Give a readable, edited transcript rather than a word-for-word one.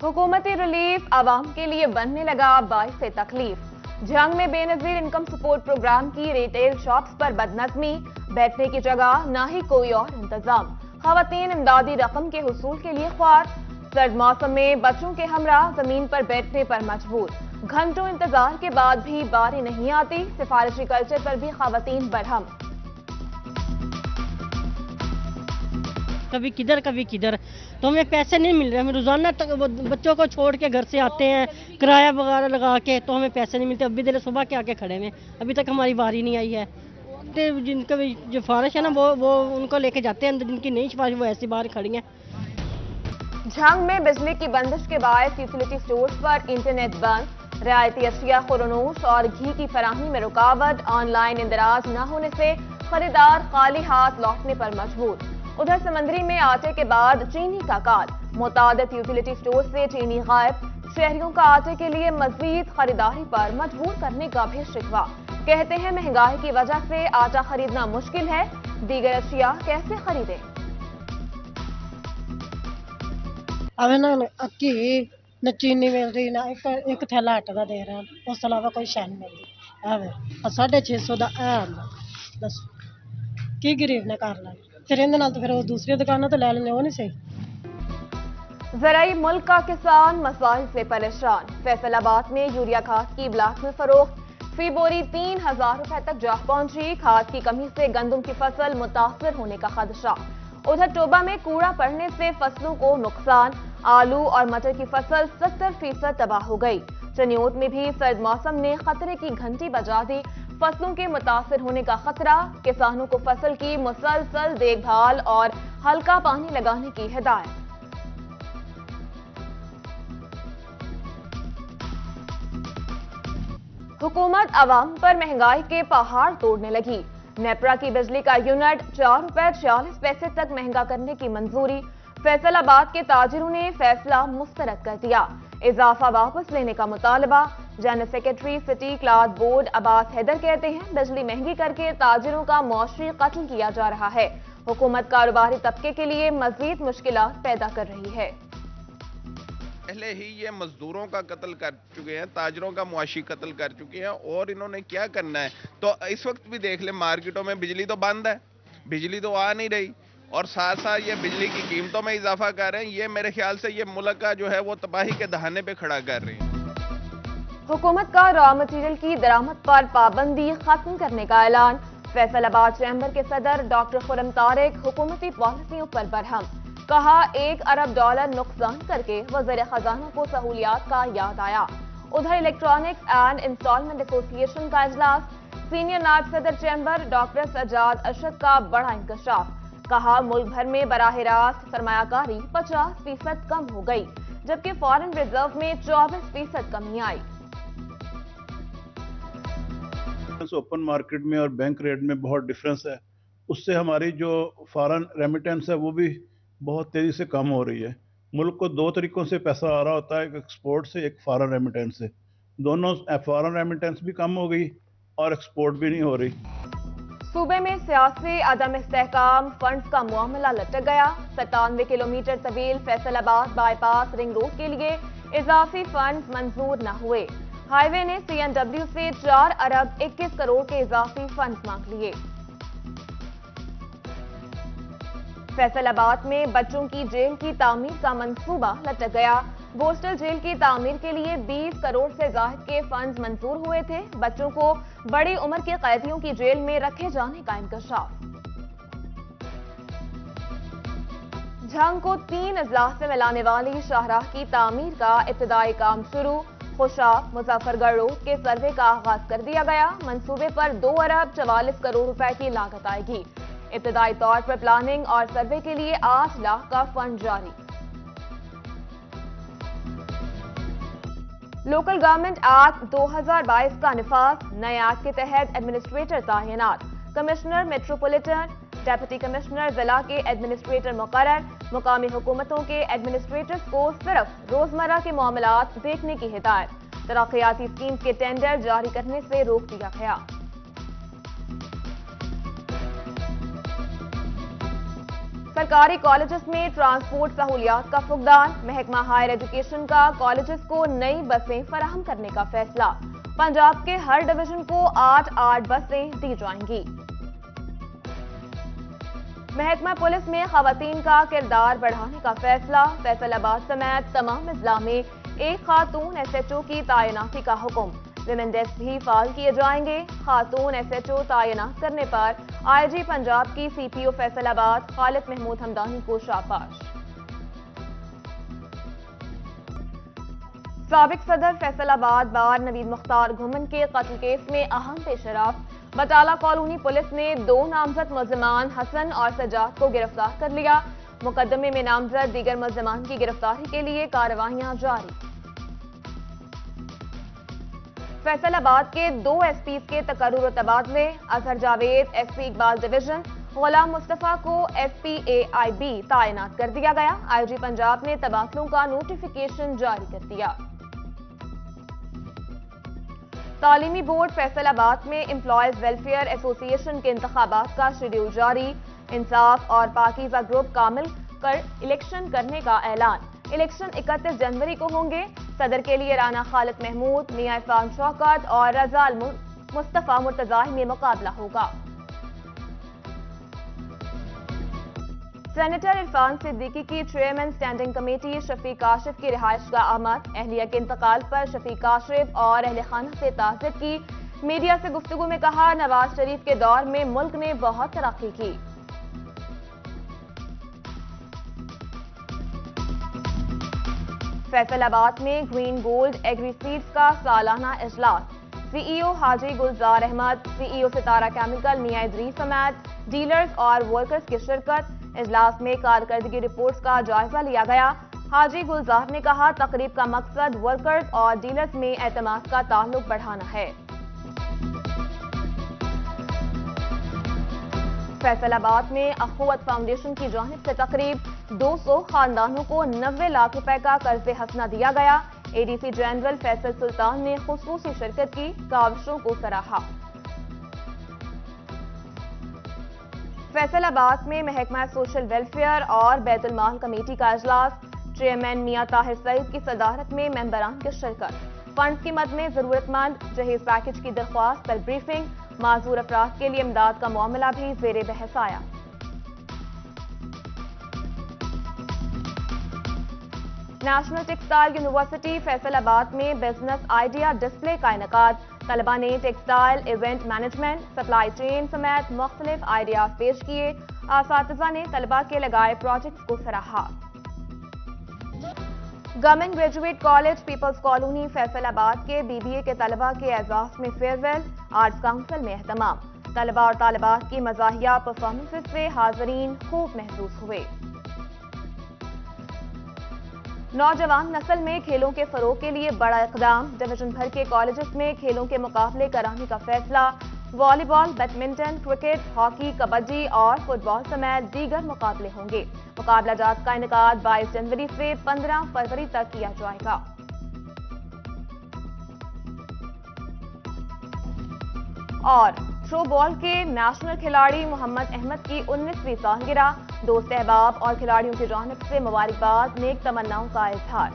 हुकूमती रिलीफ आवाम के लिए बनने लगा बाइस तकलीफ। जंग में बेनजीर इनकम सपोर्ट प्रोग्राम की रिटेल शॉप्स पर बदनज़मी, बैठने की जगह ना ही कोई और इंतजाम। खवातीन इमदादी रकम के हुसूल के लिए ख्वार, सर्द मौसम में बच्चों के हमरा जमीन पर बैठने पर मजबूर। घंटों इंतजार के बाद भी बारी नहीं आती, सिफारिशी कल्चर पर भी खवातीन बरहम। कभी किधर तो हमें पैसे नहीं मिल रहे। हमें रोजाना बच्चों को छोड़ के घर से आते हैं किराया वगैरह लगा के, तो हमें पैसे नहीं मिलते। अभी देर सुबह के आके खड़े हैं, अभी तक हमारी बारी नहीं आई है। तो जिनका भी जो सिफारिश है ना वो उनको लेके जाते हैं अंदर, जिनकी नहीं सिफारिश वो ऐसी बाहर खड़ी हैं। जंग में बिजली की बंदिश के बायस यूटिलिटी स्टोर्स पर इंटरनेट बंद, रियायती अशिया खुरनूश और घी की फराहमी में रुकावट, ऑनलाइन इंदराज न होने से खरीदार खाली हाथ लौटने पर मजबूर। उधर समंदरी में आटे के बाद चीनी का काल, मुतादिद यूटिलिटी स्टोर से चीनी गायब। शहरियों का आटे के लिए मजीद खरीदारी पर मजबूर करने का भी शिकवा। कहते हैं महंगाई की वजह से आटा खरीदना मुश्किल है, दीगर अशिया कैसे खरीदें। अब ना अक्की न चीनी मिल रही ना एक थैला आटे का दे रहे हैं, उस अलावा कोई शै नहीं मिल रही। 650 का दस की गरीब ने कर ला, फिर वो दूसरी दुकानों तो ले लेने, वो नहीं सही। ज़राई मुल्क का किसान मसाइल से परेशान। फैसलाबाद में यूरिया खाद की ब्लॉक में फरोख्त, फी बोरी 3000 रुपए तक जा पहुंची। खाद की कमी से गंदम की फसल मुतासर होने का खदशा। उधर टोबा में कूड़ा पड़ने से फसलों को नुकसान, आलू और मटर की फसल 70% तबाह हो गई। चनियोत में भी सर्द मौसम ने खतरे की घंटी बजा दी, फसलों के मुतासर होने का खतरा। किसानों को फसल की मुसलसल देखभाल और हल्का पानी लगाने की हिदायत। हुकूमत अवाम पर महंगाई के पहाड़ तोड़ने लगी। नेपरा की बिजली का यूनिट 4 रुपए 46 पैसे तक महंगा करने की मंजूरी। फैसलाबाद के ताजिरों ने फैसला मुस्तरद कर दिया, इजाफा वापस लेने का मुतालबा। General secretary city cloth board Abbas Haider कहते हैं बिजली महंगी करके ताजिरों का मौशी कत्ल किया जा रहा है। हुकूमत कारोबारी तबके के लिए मजीद मुश्किलात पैदा कर रही है। पहले ही ये मजदूरों का कत्ल कर चुके हैं, ताजरों का मुआशी कत्ल कर चुके हैं, और इन्होंने क्या करना है। तो इस वक्त भी देख ले, मार्केटों में बिजली तो बंद है, बिजली तो आ नहीं रही, और साथ साथ ये बिजली की कीमतों में इजाफा कर रहे हैं। ये मेरे ख्याल से ये मुल्क का जो है वो तबाही के दहाने पे खड़ा कर रही है। हुकूमत का रॉ मटीरियल की दरामद पर पाबंदी खत्म करने का ऐलान। फैसलाबाद चैम्बर के सदर डॉक्टर खुरम तारिक हुकूमती पॉलिसियों पर बरहम। कहा $1 अरब नुकसान करके वज़ीर खजाना को सहूलियात का याद आया। उधर इलेक्ट्रॉनिक्स एंड इंस्टॉलमेंट एसोसिएशन का इजलास, सीनियर नायब सदर चैम्बर डॉक्टर सज्जाद अरशद का बड़ा इंकशाफ। कहा मुल्क भर में बराह रास्त सरमायाकारी 50% कम हो गई, जबकि फॉरेन रिजर्व में 24% कमी आई। ओपन मार्केट में और बैंक रेट में बहुत डिफरेंस है, उससे हमारी जो फॉरेन रेमिटेंस है वो भी बहुत तेजी से कम हो रही है। मुल्क को दो तरीकों से पैसा आ रहा होता है, एक एक्सपोर्ट से, एक फॉरेन रेमिटेंस से। दोनों फॉरेन रेमिटेंस भी कम हो गई और एक्सपोर्ट भी नहीं हो रही। सूबे में सियासी अदम इस्तेहकाम, फंड्स का मामला लटक गया। 97 किलोमीटर तवील फैसलाबाद बाईपास रिंग रोड के लिए इजाफी फंड्स मंजूर न हुए। हाईवे ने CNW से 4 अरब 21 करोड़ के इजाफी फंड्स मांग लिए। फैसलाबाद में बच्चों की जेल की तामीर का मंसूबा लटक गया। बोस्टल जेल की तामीर के लिए 20 करोड़ से जायद के फंड्स मंजूर हुए थे। बच्चों को बड़ी उम्र के कैदियों की जेल में रखे जाने का इंकशाफ। जंग को 3 अजला से मिलाने वाली शाहराह की तामीर का इब्तिदाई काम शुरू। खुशाब मुजफ्फरगढ़ रोड के सर्वे का आगाज कर दिया गया। मंसूबे पर 2 अरब 44 करोड़ रुपए की लागत आएगी। इब्तिदाई तौर पर प्लानिंग और सर्वे के लिए 8 लाख का फंड जारी। लोकल गवर्नमेंट एक्ट 2022 का निफाज। नए एक्ट के तहत एडमिनिस्ट्रेटर तैनात, कमिश्नर मेट्रोपॉलिटन, डेप्यूटी कमिश्नर जिला के एडमिनिस्ट्रेटर मुकर्रर। मुकामी हुकूमतों के एडमिनिस्ट्रेटर्स को सिर्फ रोजमर्रा के मामलात देखने की हिदायत। तरक्याती स्कीम के टेंडर जारी करने से रोक दिया गया। سرکاری کالجز میں ٹرانسپورٹ سہولیات کا فقدان، محکمہ ہائر ایجوکیشن کا کالجز کو نئی بسیں فراہم کرنے کا فیصلہ، پنجاب کے ہر ڈویژن کو 8 بسیں دی جائیں گی۔ محکمہ پولیس میں خواتین کا کردار بڑھانے کا فیصلہ، فیصل آباد سمیت تمام اضلاع میں ایک خاتون ایس ایچ او کی تعیناتی کا حکم، ویمن ڈیسک بھی فعال کیے جائیں گے، خاتون ایس ایچ او تعینات کرنے پر آئی جی پنجاب کی سی پی او فیصل آباد خالد محمود ہمدانی کو شاباش۔ سابق صدر فیصل آباد بار نوید مختار گھومن کے قتل کیس میں اہم پیش رفت، بٹالہ کالونی پولیس نے 2 نامزد ملزمان حسن اور سجاد کو گرفتار کر لیا، مقدمے میں نامزد دیگر ملزمان کی گرفتاری کے لیے کارروائیاں جاری۔ فیصل آباد کے 2 ایس پیز کے تقرر و تبادلے، Azhar Javed S P Iqbal division, Ghulam Mustafa کو S P a I be تعینات کر دیا گیا، آئی جی پنجاب نے تبادلوں کا نوٹیفیکیشن جاری کر دیا۔ تعلیمی بورڈ فیصل آباد میں امپلائیز ویلفیئر ایسوسی ایشن کے انتخابات کا شیڈول جاری، انصاف اور پاکیزہ گروپ کامل کر الیکشن کرنے کا اعلان، الیکشن 31 جنوری کو ہوں گے، صدر کے لیے رانا خالد محمود، میاں عرفان شوکت اور رضا مصطفیٰ مرتضی میں مقابلہ ہوگا۔ سینیٹر عرفان صدیقی کی چیئرمین اسٹینڈنگ کمیٹی شفیق کاشف کی رہائش گاہ آمد، اہلیہ کے انتقال پر شفیق کاشف اور اہل خانہ سے تعزیت کی، میڈیا سے گفتگو میں کہا نواز شریف کے دور میں ملک نے بہت ترقی کی۔ فیصل آباد میں گرین گولڈ ایگری سیڈز کا سالانہ اجلاس، سی ای او حاجی گلزار احمد، سی ای او ستارہ کیمیکل میاں ادریس سمیت ڈیلرز اور ورکرز کی شرکت، اجلاس میں کارکردگی رپورٹس کا جائزہ لیا گیا، حاجی گلزار نے کہا تقریب کا مقصد ورکرز اور ڈیلرز میں اعتماد کا تعلق بڑھانا ہے۔ فیصل آباد میں اخوت فاؤنڈیشن کی جانب سے تقریب، 200 خاندانوں کو 90 لاکھ روپے کا قرض حسنہ دیا گیا، اے ڈی سی جنرل فیصل سلطان نے خصوصی شرکت کی، کاوشوں کو سراہا۔ فیصل آباد میں محکمہ سوشل ویلفیئر اور بیت المال کمیٹی کا اجلاس، چیئرمین میاں طاہر سعید کی صدارت میں ممبران کی شرکت، فنڈز کی مد میں ضرورت مند جہیز پیکج کی درخواست پر بریفنگ، معذور افراد کے لیے امداد کا معاملہ بھی زیر بحث آیا۔ نیشنل ٹیکسٹائل یونیورسٹی فیصل آباد میں بزنس آئیڈیا ڈسپلے کا انعقاد، طلبہ نے textile event management, supply chain سمیت مختلف آئیڈیاز پیش کیے، اساتذہ نے طلبہ کے لگائے پروجیکٹس کو سراہا۔ Government graduate college peoples colony Faisalabad کے بی بی اے کے طلبہ کے اعزاز میں فیئر ویل، آرٹس کونسل میں اہتمام، طلبہ اور طالبات کی مزاحیہ پرفارمنسز سے حاضرین خوب محظوظ ہوئے۔ نوجوان نسل میں کھیلوں کے فروغ کے لیے بڑا اقدام، ڈویژن بھر کے کالجز میں کھیلوں کے مقابلے کرانے کا فیصلہ، والی بال، بیڈمنٹن، کرکٹ، ہاکی، کبڈی اور فٹ بال سمیت دیگر مقابلے ہوں گے، مقابلہ جات کا انعقاد 22 جنوری سے 15 فروری تک کیا جائے گا۔ اور تھرو بال کے نیشنل کھلاڑی محمد احمد کی 19ویں سالگرہ، دوست احباب اور کھلاڑیوں کی جانب سے مبارکباد، نیک تمناؤں کا اظہار۔